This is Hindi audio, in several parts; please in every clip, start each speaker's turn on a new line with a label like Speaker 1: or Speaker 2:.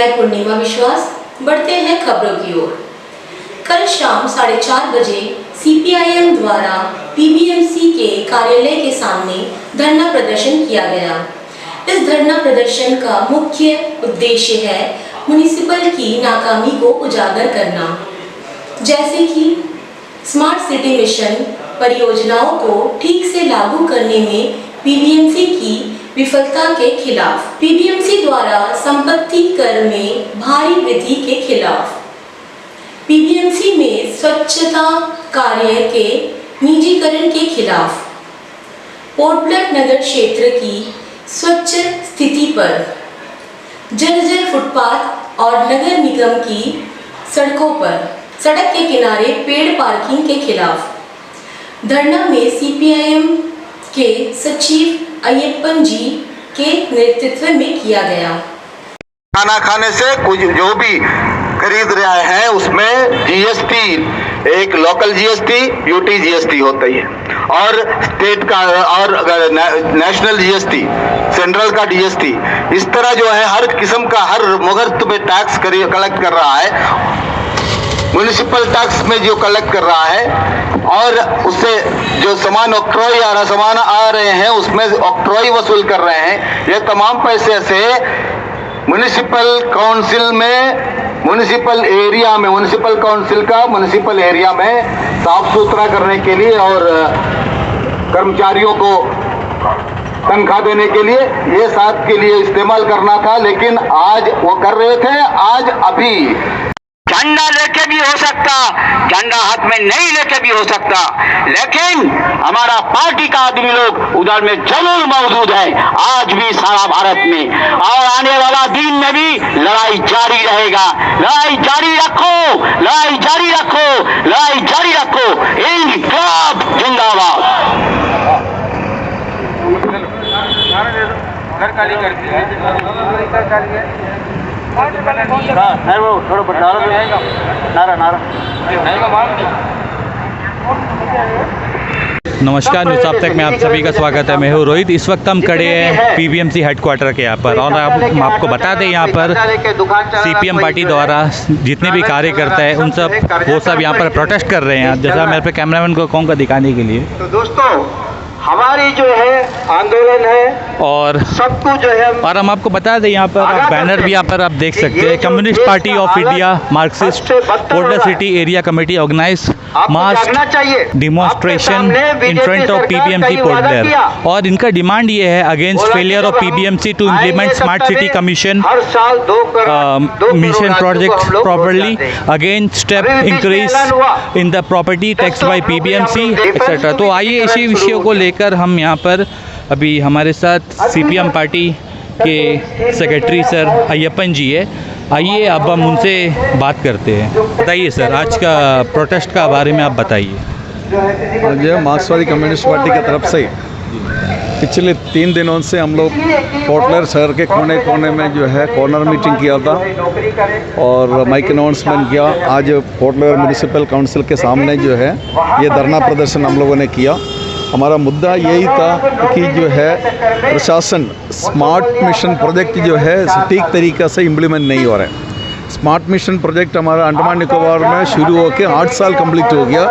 Speaker 1: मैं पूर्णिमा विश्वास। बढ़ते हैं खबरों की ओर। कल शाम 4:30 बजे सीपीआईएम द्वारा पीबीएमसी के कार्यालय के सामने धरना प्रदर्शन किया गया। इस धरना प्रदर्शन का मुख्य उद्देश्य है म्युनिसिपल की नाकामी को उजागर करना, जैसे कि स्मार्ट सिटी मिशन परियोजनाओं को ठीक से लागू करने में पीबीएमसी की विफलता के खिलाफ, पीबीएमसी द्वारा संपत्ति कर में भारी वृद्धि के खिलाफ, पीबीएमसी में स्वच्छता कार्य के निजीकरण के खिलाफ, पोर्टब्लेयर नगर क्षेत्र की स्वच्छ स्थिति पर, जर्जर फुटपाथ और नगर निगम की सड़कों पर सड़क के किनारे पेड़ पार्किंग के खिलाफ। धरना में सीपीआईएम के सचिव अय्यप्पन जी के नेतृत्व में किया गया।
Speaker 2: खाना खाने से कुछ जो भी खरीद रहे हैं उसमें जीएसटी, एक लोकल जीएसटी, यूटी जीएसटी होती है और स्टेट का और नेशनल जीएसटी, सेंट्रल का जीएसटी, इस तरह जो है हर किस्म का हर मुहूर्त में टैक्स कलेक्ट कर रहा है। म्युनिसिपल टैक्स में जो कलेक्ट कर रहा है और उससे जो सामान ऑक्ट्रॉय आ रहे हैं उसमें ऑक्ट्रॉय वसूल कर रहे हैं। ये तमाम पैसे से म्युनिसिपल काउंसिल में, म्युनिसिपल एरिया में साफ सुथरा करने के लिए और कर्मचारियों को तनख्वाह देने के लिए, ये सब के लिए इस्तेमाल करना था। लेकिन आज वो कर रहे थे, आज अभी
Speaker 3: झंडा लेके भी हो सकता, झंडा हाथ में नहीं लेके भी हो सकता, लेकिन हमारा पार्टी का आदमी लोग उधर में जरूर मौजूद है आज भी सारा भारत में, और आने वाला दिन में भी लड़ाई जारी रहेगा। लड़ाई जारी रखो, लड़ाई जारी रखो, लड़ाई जारी रखो। इंकलाब जिंदाबाद। घर खाली कर दिया है वो थोड़ा बता नारा।
Speaker 4: नमस्कार, न्यूज़ अब तक में आप सभी का स्वागत है। मैं हूँ रोहित। इस वक्त हम खड़े हैं पीबीएमसी हेडक्वार्टर के यहाँ पर, और हम आपको बता दें यहाँ पर सीपीएम पार्टी द्वारा जितने भी कार्यकर्ता है उन सब वो सब यहाँ पर प्रोटेस्ट कर रहे हैं। जैसा मैं अपने कैमरामैन को कहूँगा दिखाने के लिए।
Speaker 3: तो दोस्तों हमारी जो है आंदोलन है
Speaker 4: और
Speaker 3: सबको जो है,
Speaker 4: और हम आपको बता दें यहाँ पर आप बैनर भी यहाँ पर आप देख सकते हैं। Communist Party of India Marxist portal city area committee organise mass demonstration in front of PBMC Port Blair, और इनका डिमांड ये है against failure of PBMC to implement smart city commission mission project properly, against step increase in the property tax by PBMC etcetera. तो आइए इसी विषयों को लेकर हम यहाँ पर अभी हमारे साथ सीपीएम पार्टी के सेक्रेटरी सर अय्यप्पन जी है। आइए अब हम उनसे बात करते हैं। बताइए सर, आज का प्रोटेस्ट का बारे में आप बताइए।
Speaker 5: जो मार्क्सवादी कम्युनिस्ट पार्टी की तरफ से पिछले 3 दिनों से हम लोग पोर्टब्लेयर शहर के कोने कोने में जो है कॉर्नर मीटिंग किया था और माइक अनाउंसमेंट किया। आज पोर्टब्लेयर म्युनिसिपल काउंसिल के सामने जो है ये धरना प्रदर्शन हम लोगों ने किया। हमारा मुद्दा यही था कि जो है प्रशासन स्मार्ट मिशन प्रोजेक्ट जो है ठीक तरीक़े से इम्प्लीमेंट नहीं हो रहा है। स्मार्ट मिशन प्रोजेक्ट हमारा अंडमान निकोबार में शुरू होकर 8 साल कंप्लीट हो गया,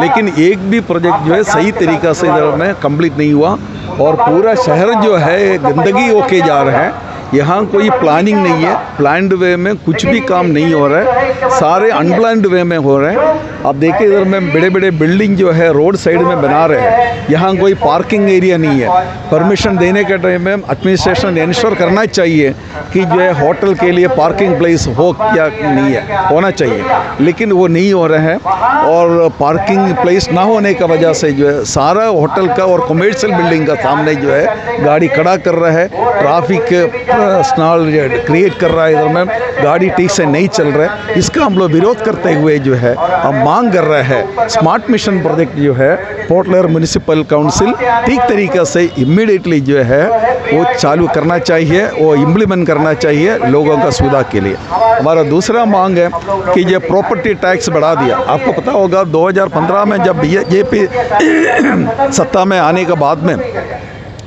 Speaker 5: लेकिन एक भी प्रोजेक्ट जो है सही तरीक़ा से इधर में कंप्लीट नहीं हुआ और पूरा शहर जो है गंदगी होके जा रहा है। यहाँ कोई प्लानिंग नहीं है, प्लान्ड वे में कुछ भी काम नहीं हो रहा है, सारे अनप्लान्ड वे में हो रहे हैं। आप देखिए इधर में बड़े बड़े बिल्डिंग जो है रोड साइड में बना रहे हैं, यहाँ कोई पार्किंग एरिया नहीं है। परमिशन देने के टाइम में एडमिनिस्ट्रेशन इंश्योर करना चाहिए कि जो है होटल के लिए पार्किंग प्लेस हो या नहीं है, होना चाहिए, लेकिन वो नहीं हो रहा है। और पार्किंग प्लेस ना होने की वजह से जो है सारा होटल का और कमर्शियल बिल्डिंग का सामने जो है गाड़ी खड़ा कर रहा है, ट्रैफिक स्नॉल क्रिएट कर रहा है, इधर में गाड़ी ठीक से नहीं चल रहा है। इसका हम लोग विरोध करते हुए जो है हम मांग कर रहे हैं स्मार्ट मिशन प्रोजेक्ट जो है पोर्टब्लेयर म्युनिसिपल काउंसिल ठीक तरीक़े से इमीडिएटली जो है वो चालू करना चाहिए, वो इम्प्लीमेंट करना चाहिए लोगों का सुविधा के लिए। हमारा दूसरा मांग है कि ये प्रॉपर्टी टैक्स बढ़ा दिया। आपको पता होगा 2015 में जब बीजेपी सत्ता में आने के बाद में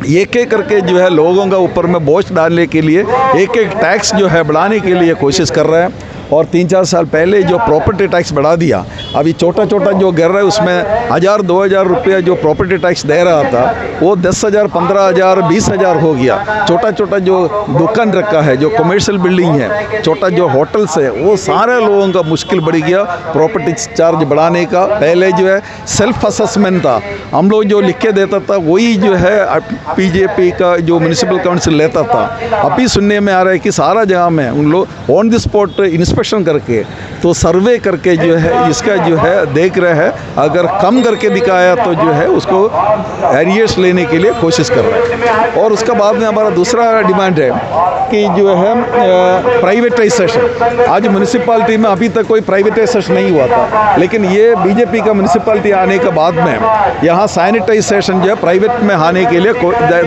Speaker 5: एक एक करके जो है लोगों का ऊपर में बोझ डालने के लिए एक एक टैक्स जो है बढ़ाने के लिए कोशिश कर रहे हैं। और 3-4 साल पहले जो प्रॉपर्टी टैक्स बढ़ा दिया, अभी छोटा छोटा जो घर है उसमें 1000-2000 रुपये जो प्रॉपर्टी टैक्स दे रहा था वो 10,000, 15,000, 20,000 हो गया। छोटा छोटा जो दुकान रखा है, जो कमर्शियल बिल्डिंग है, छोटा जो होटल्स है, वो सारे लोगों का मुश्किल बढ़ गया प्रॉपर्टी चार्ज बढ़ाने का। पहले जो है सेल्फ असेसमेंट था, हम लोग जो लिख के देता था वही जो है बीजेपी का जो म्यूनिसिपल काउंसिल लेता था। अभी सुनने में आ रहा है कि सारा जगह में उन लोग ऑन द स्पॉट इंस्पेक्शन करके तो सर्वे करके जो है इसका जो है देख रहे हैं, अगर कम करके दिखाया तो जो है उसको एरियर्स लेने के लिए कोशिश कर रहे हैं। और उसके बाद में हमारा दूसरा डिमांड है कि जो है प्राइवेटाइजेशन। आज म्यूनिसिपालिटी में अभी तक कोई प्राइवेटाइजेशन नहीं हुआ था, लेकिन ये बीजेपी का म्यूनिसिपालिटी आने के बाद में यहाँ सैनिटाइजेशन जो है प्राइवेट में आने के लिए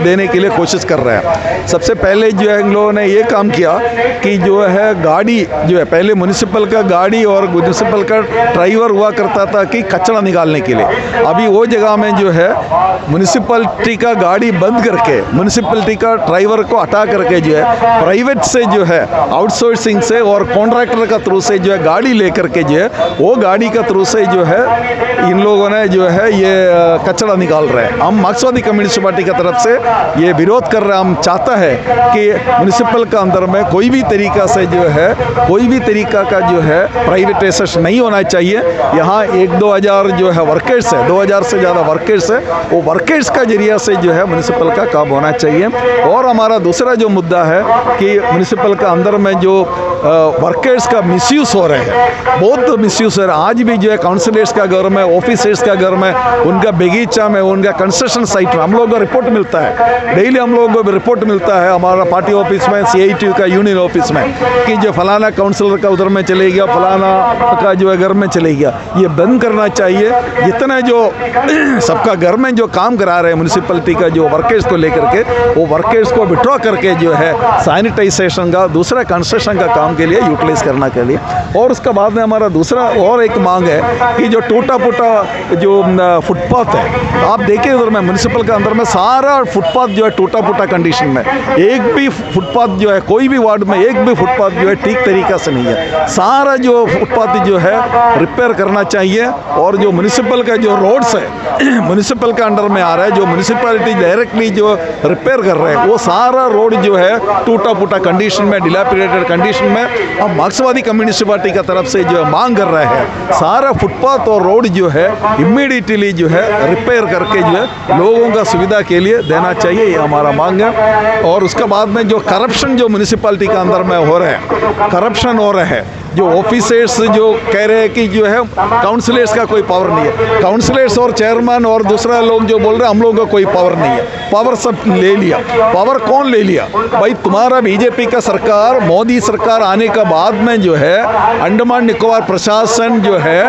Speaker 5: देने के लिए कोशिश कर रहे हैं। सबसे पहले जो है इन लोगों ने ये काम किया कि जो है गाड़ी जो है, पहले म्यूनिसिपल का गाड़ी और म्यूनिसिपल का ड्राइवर हुआ करता था कि कचरा निकालने के लिए, अभी वो जगह में जो है म्यूनिसिपलिटी का गाड़ी बंद करके म्यूनिसिपलिटी का ड्राइवर को हटा करके जो है प्राइवेट से जो है आउटसोर्सिंग से और कॉन्ट्रैक्टर का थ्रू से जो है गाड़ी लेकर के जो है वो गाड़ी का थ्रू से जो है इन लोगों ने जो है ये कचरा निकाल रहे हैं। हम मार्क्सवादी कम्युनिस्ट पार्टी की तरफ से ये विरोध कर रहे हैं। हम चाहता है कि म्यूनिसिपल का अंदर में कोई भी तरीका से जो है कोई भी तरीका का जो है प्राइवेटाइजेशन नहीं होना चाहिए। यहाँ 1-2 हज़ार जो है वर्कर्स है, 2000 से ज़्यादा वर्कर्स है, वो वर्कर्स का जरिया से जो है म्यूनिसिपल का काम होना चाहिए। और हमारा दूसरा जो मुद्दा है कि म्यूनिसिपल का अंदर में जो वर्कर्स का मिसयूज़ हो रहे हैं, बहुत मिसयूज़ हो रहा है। आज भी जो है काउंसिलर्स का घर में, ऑफिसर्स का घर में, उनका बगीचा में, उनका कंस्ट्रक्शन साइट में हम लोगों को रिपोर्ट मिलता है, डेली हम लोगों को रिपोर्ट मिलता है हमारा पार्टी ऑफिस में, CITU का यूनियन ऑफिस में, कि जो फलाना काउंसिलर का उधर में चले गया, फलाना का जो है घर में चले गया। ये बंद करना चाहिए। जितना जो सबका घर में जो काम करा रहे हैं म्यूनिसिपलिटी का जो वर्कर्स को लेकर के, वो वर्कर्स को विड्रॉ करके जो है सैनिटाइजेशन का, दूसरा कंस्ट्रक्शन का काम के लिए यूटिलाइज करना के लिए। और उसके बाद में हमारा दूसरा और एक मांग है कि जो टूटा फूटा जो फुटपाथ है, आप देखिए उधर में म्यूनिसिपल के अंदर में सारा फुटपाथ जो है टूटा फूटा कंडीशन में, एक भी फुटपाथ जो है कोई भी वार्ड में एक भी फुटपाथ जो है ठीक तरीका से नहीं है। सारा जो फुटपाथ जो है रिपेयर करना चाहिए। और जो म्यूनिसिपल का जो रोड्स है म्यूनिसिपल के अंडर में आ रहा है, जो म्यूनिसिपैलिटी डायरेक्टली जो रिपेयर कर रहे हैं, वो सारा रोड जो है टूटा फूटा कंडीशन में, डिलैपिडेटेड कंडीशन में। हम मार्क्सवादी कम्युनिस्ट पार्टी की तरफ से जो मांग कर रहे हैं, सारा फुटपाथ और रोड जो है इमीडिएटली जो है रिपेयर करके जो है लोगों का सुविधा के लिए देना चाहिए, ये हमारा मांग है। और उसके बाद में जो करप्शन जो म्यूनिसिपैलिटी के अंदर में हो रहे हैं, करप्शन हो रहे हैं, जो ऑफिसर्स जो कह रहे हैं कि जो है काउंसिलर्स का कोई पावर नहीं है, काउंसिलर्स और चेयरमैन और दूसरा लोग जो बोल रहे हैं हम लोगों का कोई पावर नहीं है, पावर सब ले लिया। पावर कौन ले लिया भाई? तुम्हारा बीजेपी का सरकार, मोदी सरकार आने के बाद में जो है अंडमान निकोबार प्रशासन जो है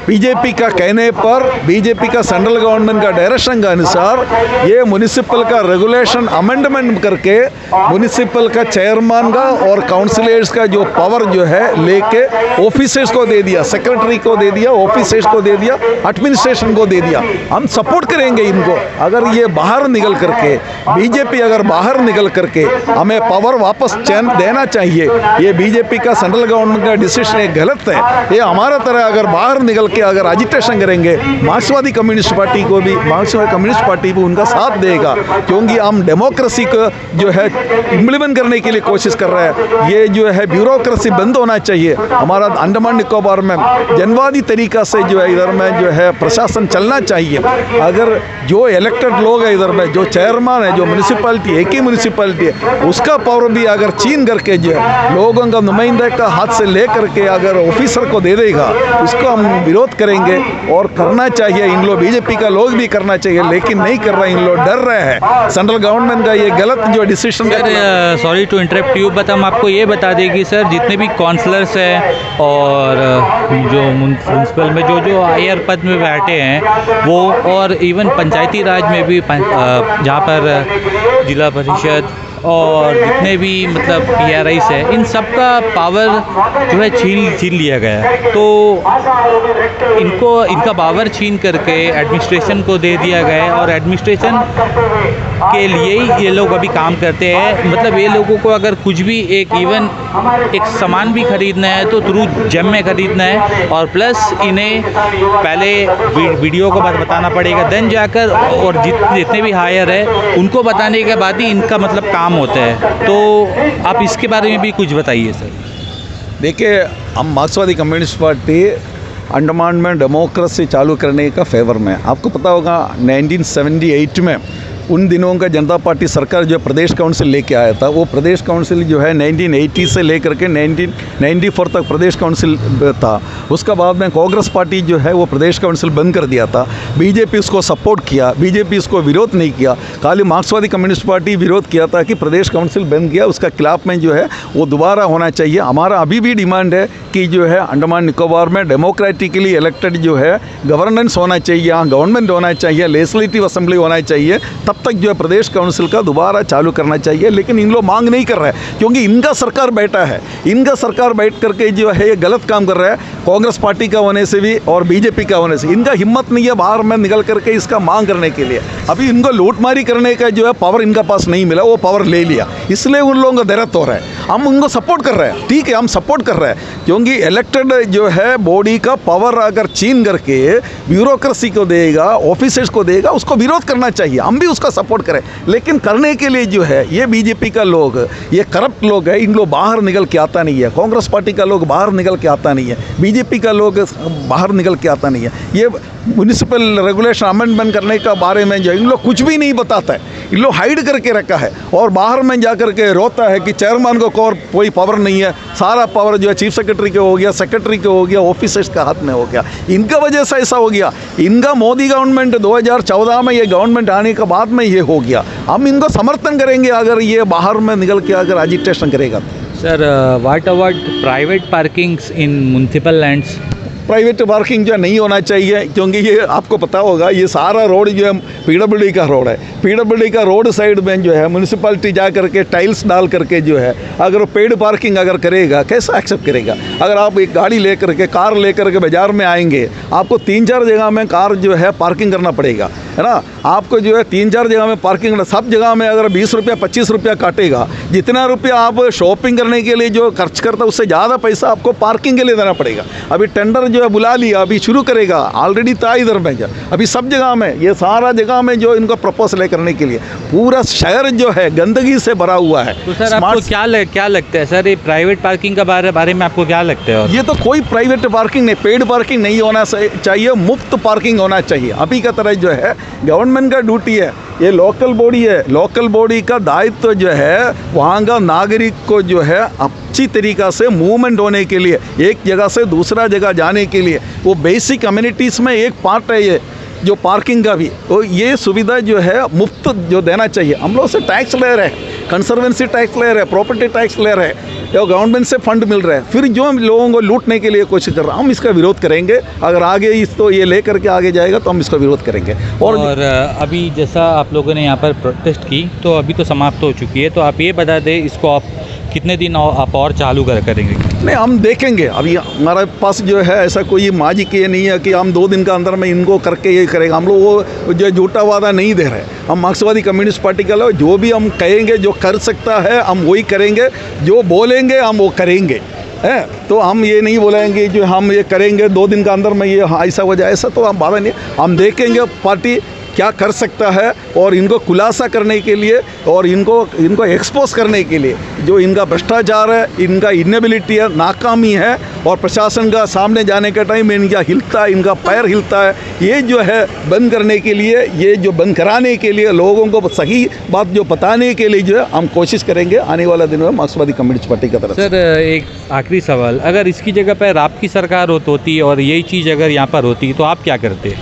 Speaker 5: बीजेपी का कहने पर, बीजेपी का सेंट्रल गवर्नमेंट का डायरेक्शन के अनुसार ये म्यूनिसिपल का रेगुलेशन अमेंडमेंट करके म्यूनिसिपल का चेयरमैन का और काउंसिलर्स का जो पावर जो है लेके ऑफिसर्स को दे दिया, सेक्रेटरी को दे दिया, ऑफिसर्स को दे दिया, एडमिनिस्ट्रेशन को दे दिया। हम सपोर्ट करेंगे इनको। अगर ये बाहर निकल करके, बीजेपी अगर बाहर निकल करके हमें पावर वापस चैन देना चाहिए, ये बीजेपी का सेंट्रल गवर्नमेंट का डिसीजन गलत है। ये हमारा तरह अगर बाहर निकल अगर एजिटेशन करेंगे, मार्क्सवादी कम्युनिस्ट पार्टी को भी, मार्क्सवादी कम्युनिस्ट पार्टी भी उनका साथ देगा, क्योंकि हम डेमोक्रेसी को जो है इम्प्लीमेंट करने के लिए कोशिश कर रहे हैं। ये जो है ब्यूरोक्रेसी बंद होना चाहिए। हमारा अंडमान निकोबार में जनवादी तरीका से जो है इधर में जो है प्रशासन चलना चाहिए। अगर जो इलेक्टेड लोग है इधर में, जो चेयरमैन है, जो म्यूनिसिपैलिटी एक ही म्यूनिसिपैलिटी है, उसका पावर भी अगर छीन करके जो है लोगों का नुमाइंदा का हाथ से ले करके अगर ऑफिसर को दे देगा, उसको हम विरोध करेंगे। और करना चाहिए, इन लोग बीजेपी का लोग भी करना चाहिए, लेकिन नहीं कर रहे, इन लोग डर रहे हैं सेंट्रल गवर्नमेंट का ये गलत जो decision.
Speaker 4: Sorry to interrupt you, but हम आपको ये बता दें कि सर जितने भी काउंसलर्स हैं और जो म्यूनसिपल में जो हायर पद में बैठे हैं वो, और इवन पंचायती राज में भी जहाँ पर जिला परिषद और जितने भी मतलब PRIs है, इन सब का पावर जो है छीन लिया गया है। तो इनका पावर छीन करके एडमिनिस्ट्रेशन को दे दिया गया है और एडमिनिस्ट्रेशन के लिए ही ये लोग अभी काम करते हैं। मतलब ये लोगों को अगर कुछ भी एक सामान भी खरीदना है तो थ्रू जेम में खरीदना है, और प्लस इन्हें पहले वीडियो को बताना पड़ेगा, देन जाकर और जितने भी हायर है उनको बताने के बाद ही इनका मतलब काम होता है। तो आप इसके बारे में भी कुछ बताइए सर।
Speaker 5: देखिए, हम मार्क्सवादी कम्युनिस्ट पार्टी अंडमान में डेमोक्रेसी चालू करने का फेवर में। आपको पता होगा 1978 में उन दिनों का जनता पार्टी सरकार जो प्रदेश काउंसिल लेके आया था, वो प्रदेश काउंसिल जो है 1980 से लेकर के 1994 तक प्रदेश काउंसिल था। उसका बाद में कांग्रेस पार्टी जो है वो प्रदेश काउंसिल बंद कर दिया था। बीजेपी उसको सपोर्ट किया, बीजेपी उसको विरोध नहीं किया, खाली मार्क्सवादी कम्युनिस्ट पार्टी विरोध किया था कि प्रदेश काउंसिल बंद किया, उसका खिलाफ में जो है वो दोबारा होना चाहिए। हमारा अभी भी डिमांड है कि जो है अंडमान निकोबार में डेमोक्रेटिकली इलेक्टेड जो है गवर्नेंस होना चाहिए, यहाँ गवर्नमेंट होना चाहिए, लेजिस्लेटिव असेंबली होना चाहिए, तब तक जो है प्रदेश काउंसिल का दोबारा चालू करना चाहिए। लेकिन इन लोग मांग नहीं कर रहे हैं क्योंकि इनका सरकार बैठा है, इनका सरकार बैठ करके जो है ये गलत काम कर रहा है। कांग्रेस पार्टी का होने से भी और बीजेपी का होने से इनका हिम्मत नहीं है बाहर में निकल करके इसका मांग करने के लिए। अभी इनको लूटमारी करने का जो है पावर इनका पास नहीं मिला, वो पावर ले लिया, इसलिए उन लोगों का दर्द हो रहा है। हम उनको सपोर्ट कर रहे हैं, ठीक है, हम सपोर्ट कर रहे हैं क्योंकि इलेक्टेड जो है बॉडी का पावर अगर छीन करके ब्यूरोक्रेसी को देगा, ऑफिसर्स को देगा, उसको विरोध करना चाहिए, हम भी उसका सपोर्ट करें। लेकिन करने के लिए जो है ये बीजेपी का लोग, ये करप्ट लोग है, इन लोग बाहर निकल के आता नहीं है। कांग्रेस पार्टी का लोग बाहर निकल के आता नहीं है, बीजेपी का लोग बाहर निकल के आता नहीं है। ये म्यूनिसिपल रेगुलेशन अमेंडमेंट करने का बारे में जो इन लोग कुछ भी नहीं बताता है, इन लोग हाइड करके रखा है और बाहर में जा करके रोता है कि चेयरमैन को कोई पावर नहीं है, सारा पावर जो है चीफ सेक्रेटरी के हो गया, सेक्रेटरी के हो गया, ऑफिसर्स का हाथ में हो गया। इनका वजह से ऐसा हो गया। इनका मोदी गवर्नमेंट 2014 में ये गवर्नमेंट आने के बाद में ये हो गया। हम इनको समर्थन करेंगे अगर ये बाहर में निकल के अगर एजिटेशन करेगा।
Speaker 4: Sir, what about private parkings in municipal lands?
Speaker 5: Private parking जो है नहीं होना चाहिए क्योंकि ये आपको पता होगा ये सारा रोड जो है PWD का रोड है। PWD का रोड साइड में जो है म्यूनिसिपैलिटी जा करके टाइल्स डाल करके जो है अगर पेड पार्किंग अगर करेगा, कैसा एक्सेप्ट करेगा? अगर आप एक गाड़ी लेकर के, कार लेकर के बाज़ार में आएंगे, आपको 3-4 जगह में कार जो है पार्किंग करना पड़ेगा, है ना। आपको जो है 3-4 जगह में पार्किंग, सब जगह में अगर 20 रुपया 25 रुपया काटेगा, जितना रुपया आप शॉपिंग करने के लिए जो खर्च करता है उससे ज़्यादा पैसा आपको पार्किंग के लिए देना पड़ेगा। अभी टेंडर जो है बुला लिया, अभी शुरू करेगा, ऑलरेडी था इधर में, अभी सब जगह में, ये सारा जगह में जो इनको प्रपोजल करने के लिए पूरा शहर जो है गंदगी से भरा हुआ है।
Speaker 4: तो सर आपको क्या लगता है सर, ये प्राइवेट पार्किंग का बारे में आपको क्या लगता है? और
Speaker 5: ये तो कोई प्राइवेट पार्किंग नहीं, पेड पार्किंग नहीं होना चाहिए, मुफ्त पार्किंग होना चाहिए। अभी का तरह जो है गवर्नमेंट का ड्यूटी है, ये लोकल बॉडी है, लोकल बॉडी का दायित्व जो है वहाँ का नागरिक को जो है अच्छी तरीक़ा से मूवमेंट होने के लिए, एक जगह से दूसरा जगह जाने के लिए, वो बेसिक कम्युनिटीज़ में एक पार्ट है ये जो पार्किंग का भी। तो ये सुविधा जो है मुफ्त जो देना चाहिए। हम लोग से टैक्स ले रहे हैं, कंसर्वेंसी टैक्स ले रहे हैं, प्रॉपर्टी टैक्स ले रहे हैं, जो गवर्नमेंट से फंड मिल रहा है, फिर जो लोगों को लूटने के लिए कोशिश कर रहे हैं, हम इसका विरोध करेंगे। अगर आगे इसको ये ले करके आगे जाएगा तो हम इसका विरोध करेंगे। और
Speaker 4: अभी जैसा आप लोगों ने यहाँ पर प्रोटेस्ट की तो अभी तो समाप्त हो चुकी है, तो आप ये बता दें इसको आप कितने दिन आप और चालू करेंगे?
Speaker 5: नहीं, हम देखेंगे। अभी हमारे पास जो है ऐसा कोई मैजिक ये नहीं है कि हम 2 दिन का अंदर में इनको करके ये करेंगे। हम लोग वो जो झूठा वादा नहीं दे रहे। हम मार्क्सवादी कम्युनिस्ट पार्टी के लोग जो भी हम कहेंगे, जो कर सकता है हम वही करेंगे, जो बोलेंगे हम वो करेंगे, है। तो हम ये नहीं बोलेंगे जो हम ये करेंगे 2 दिन का अंदर में ये ऐसा हो जाए, ऐसा तो हम वादा नहीं। हम देखेंगे पार्टी क्या कर सकता है और इनको खुलासा करने के लिए और इनको एक्सपोज करने के लिए जो इनका भ्रष्टाचार है, इनका इनेबिलिटी है, नाकामी है और प्रशासन का सामने जाने के टाइम इनका हिलता है, इनका पैर हिलता है, ये जो है बंद करने के लिए, ये जो बंद कराने के लिए, लोगों को सही बात जो बताने के लिए जो है हम कोशिश करेंगे आने वाला दिन में मार्क्सवादी कम्युनिस्ट पार्टी की तरफ।
Speaker 4: सर, एक आखिरी सवाल, अगर इसकी जगह पर आपकी सरकार होती और यही चीज़ अगर यहाँ पर होती तो आप क्या करते?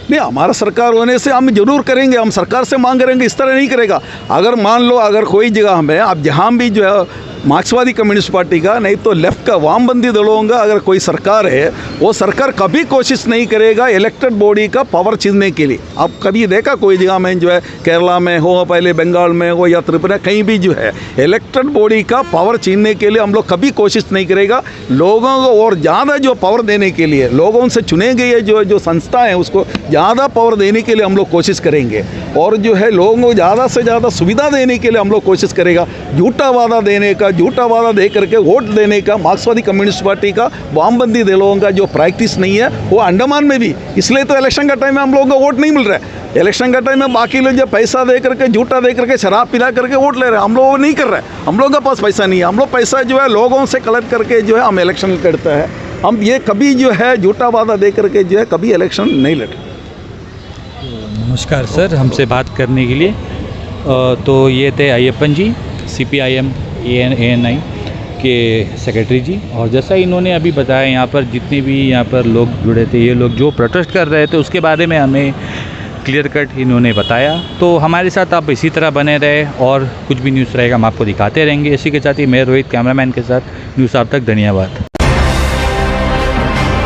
Speaker 5: नहीं, हमारा सरकार होने से हम जरूर करेंगे, हम सरकार से मांग करेंगे, इस तरह नहीं करेगा। अगर मान लो अगर कोई जगह में आप जहाँ भी जो है मार्क्सवादी कम्युनिस्ट पार्टी का, नहीं तो लेफ्ट का वामपंथी दलों का अगर कोई सरकार है, वो सरकार कभी कोशिश नहीं करेगा इलेक्टेड बॉडी का पावर छीनने के लिए। आप कभी देखा कोई जगह में जो है, केरला में हो, पहले बंगाल में हो या त्रिपुरा, कहीं भी जो है इलेक्टेड बॉडी का पावर छीनने के लिए हम लोग कभी कोशिश नहीं करेगा। लोगों को और ज़्यादा जो पावर देने के लिए, लोगों से चुने गए जो संस्था है उसको ज़्यादा पावर देने के लिए हम लोग कोशिश करेंगे, और जो है लोगों को ज़्यादा से ज़्यादा सुविधा देने के लिए हम लोग कोशिश करेगा। झूठा वादा देने का, झूठा वादा दे करके वोट देने का मार्क्सवादी कम्युनिस्ट पार्टी का, वामपंथी दलों का जो प्रैक्टिस नहीं है वो अंडमान में भी, इसलिए तो इलेक्शन का टाइम में हम लोगों को वोट नहीं मिल रहा है। इलेक्शन का टाइम में बाकी लोग जो पैसा दे करके, झूठा दे करके, शराब पिला करके वोट ले रहे हैं, हम लोग वो नहीं कर रहे हैं। हम लोगों के पास पैसा नहीं है, हम लोग पैसा जो है लोगों से कलेक्ट करके जो है हम इलेक्शन करते हैं। हम ये कभी जो है झूठा वादा दे करके जो है कभी इलेक्शन नहीं लड़े।
Speaker 4: नमस्कार सर, हमसे बात करने के लिए। तो ये थे अय्यप्पन जी, CPIM ANI के सेक्रेटरी जी, और जैसा इन्होंने अभी बताया यहाँ पर जितने भी यहाँ पर लोग जुड़े थे, ये लोग जो प्रोटेस्ट कर रहे थे उसके बारे में हमें क्लियर कट इन्होंने बताया। तो हमारे साथ आप इसी तरह बने रहे, और कुछ भी न्यूज़ रहेगा हम आपको दिखाते रहेंगे। इसी के साथ ही मैं रोहित कैमरामैन के साथ न्यूज़ आप तक, धन्यवाद।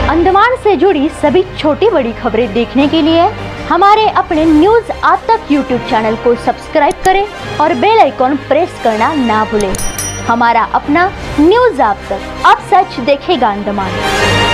Speaker 6: अंडमान से जुड़ी सभी छोटी बड़ी खबरें देखने के लिए हमारे अपने न्यूज़ आप तक यूट्यूब चैनल को सब्सक्राइब करें और बेल आइकॉन प्रेस करना ना भूलें। हमारा अपना न्यूज़ आप तक, अब सच देखेगा अंडमान।